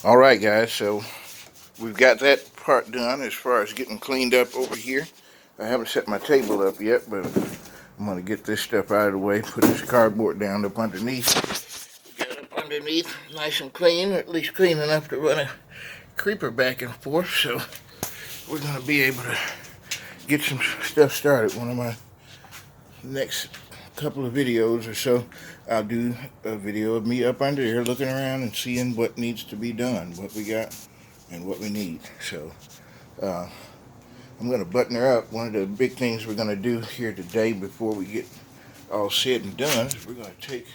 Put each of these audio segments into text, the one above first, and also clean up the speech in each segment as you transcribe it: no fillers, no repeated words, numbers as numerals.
Alright guys, so we've got that part done as far as getting cleaned up over here. I haven't set my table up yet, but I'm going to get this stuff out of the way, put this cardboard down up underneath. Get it up underneath nice and clean, or at least clean enough to run a creeper back and forth, so we're going to be able to get some stuff started. One of my next couple of videos or so, I'll do a video of me up under here looking around and seeing what needs to be done, what we got and what we need. So I'm going to button her up. One of the big things we're going to do here today before we get all said and done is we're going to take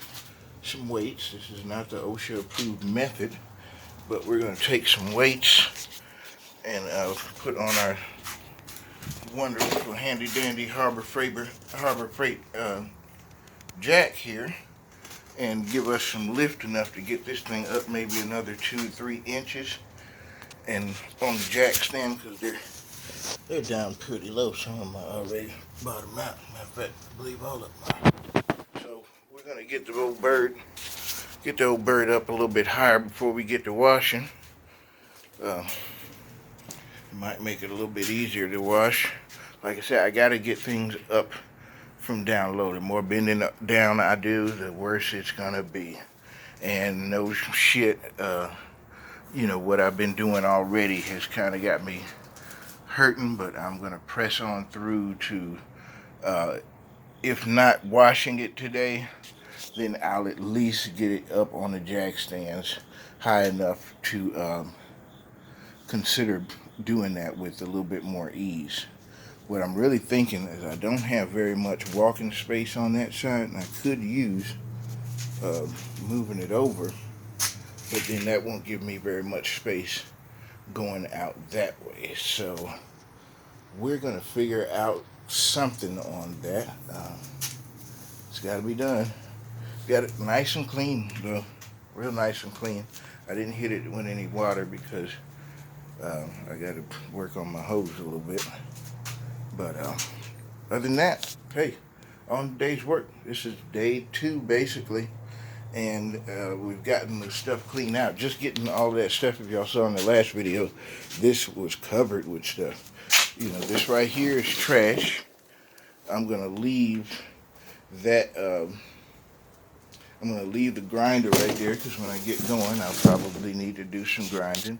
some weights. This is not the OSHA approved method, but we're going to take some weights and put on our wonderful handy dandy Harbor Freight jack here and give us some lift enough to get this thing up maybe another 2-3 inches, and on the jack stand, because they're down pretty low. Some of them are already bottom out. Matter of fact, I believe all of them are. So we're gonna get the old bird up a little bit higher before we get to washing. It might make it a little bit easier to wash. Like I said, I gotta get things up from down low. The more bending down I do, the worse it's gonna be. And no shit, what I've been doing already has kind of got me hurting, but I'm gonna press on through to, if not washing it today, then I'll at least get it up on the jack stands high enough to consider doing that with a little bit more ease. What I'm really thinking is I don't have very much walking space on that side, and I could use moving it over, but then that won't give me very much space going out that way. So we're going to figure out something on that. It's got to be done. Got it nice and clean, though. Real nice and clean. I didn't hit it with any water because I got to work on my hose a little bit. But other than that, hey, on the day's work. This is day 2 basically, and we've gotten the stuff cleaned out. Just getting all that stuff, if y'all saw in the last video, this was covered with stuff. This right here is trash. I'm gonna leave that. I'm gonna leave the grinder right there, because when I get going, I'll probably need to do some grinding.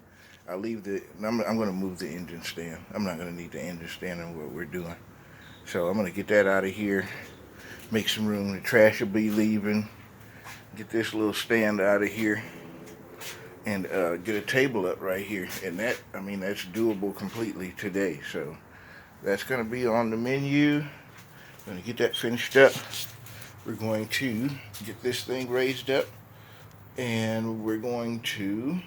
I'm going to move the engine stand. I'm not going to need the engine stand in what we're doing. So I'm going to get that out of here, make some room. The trash will be leaving. Get this little stand out of here, and get a table up right here. And that's doable completely today. So that's going to be on the menu. Going to get that finished up. We're going to get this thing raised up, and we're going to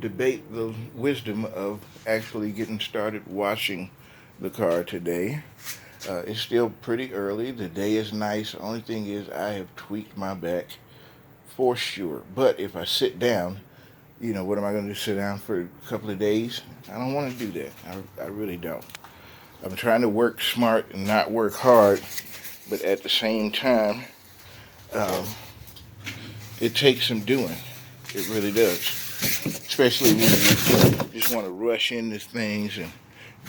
debate the wisdom of actually getting started washing the car today. It's still pretty early. The day is nice. The only thing is I have tweaked my back for sure. But if I sit down, what am I going to do, sit down for a couple of days? I don't want to do that. I really don't. I'm trying to work smart and not work hard, but at the same time, it takes some doing. It really does. Especially when you just want to rush into things and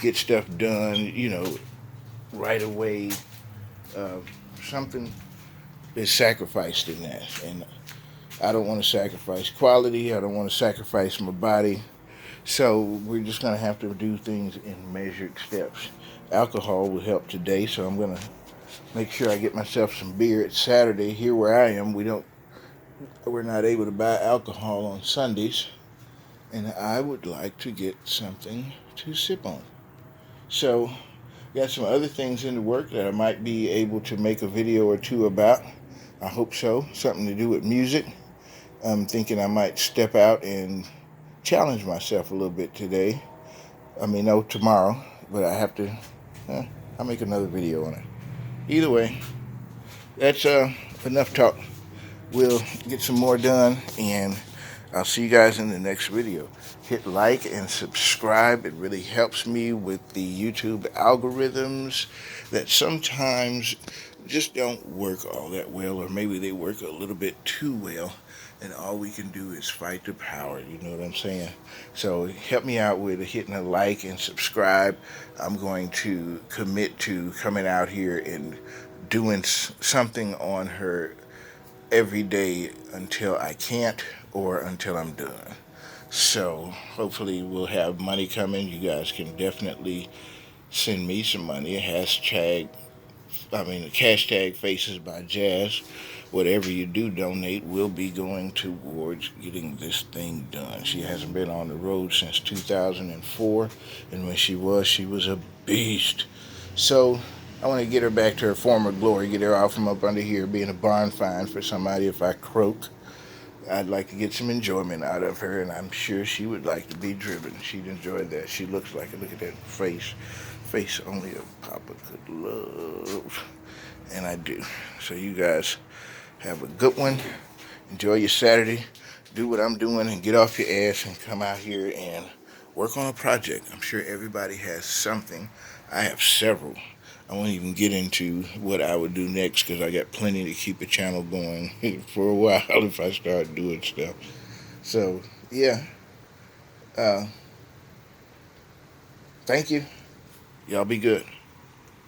get stuff done, right away. Something is sacrificed in that. And I don't want to sacrifice quality. I don't want to sacrifice my body. So we're just going to have to do things in measured steps. Alcohol will help today, so I'm going to make sure I get myself some beer. It's Saturday. Here where I am, we're not able to buy alcohol on Sundays, and I would like to get something to sip on. So, got some other things in the work that I might be able to make a video or two about. I hope so. Something to do with music. I'm thinking I might step out and challenge myself a little bit today. Tomorrow, but I have to, I'll make another video on it. Either way, that's enough talk. We'll get some more done, and I'll see you guys in the next video. Hit like and subscribe. It really helps me with the YouTube algorithms that sometimes just don't work all that well, or maybe they work a little bit too well. and all we can do is fight the power. You know what I'm saying? So help me out with hitting a like and subscribe. I'm going to commit to coming out here and doing something on her every day until I can't or until I'm done. So hopefully we'll have money coming. You guys can definitely send me some money. The cash tag Faces by Jazz. Whatever you do donate will be going towards getting this thing done. She hasn't been on the road since 2004, and when she was a beast. So I want to get her back to her former glory, get her out from up under here being a barn find for somebody if I croak. I'd like to get some enjoyment out of her, and I'm sure she would like to be driven. She'd enjoy that. She looks like it. Look at that face. Face only a papa could love. And I do. So you guys have a good one. Enjoy your Saturday. Do what I'm doing and get off your ass and come out here and work on a project. I'm sure everybody has something. I have several. I won't even get into what I would do next because I got plenty to keep the channel going for a while if I start doing stuff. So, yeah. Uh, Thank you. Y'all be good.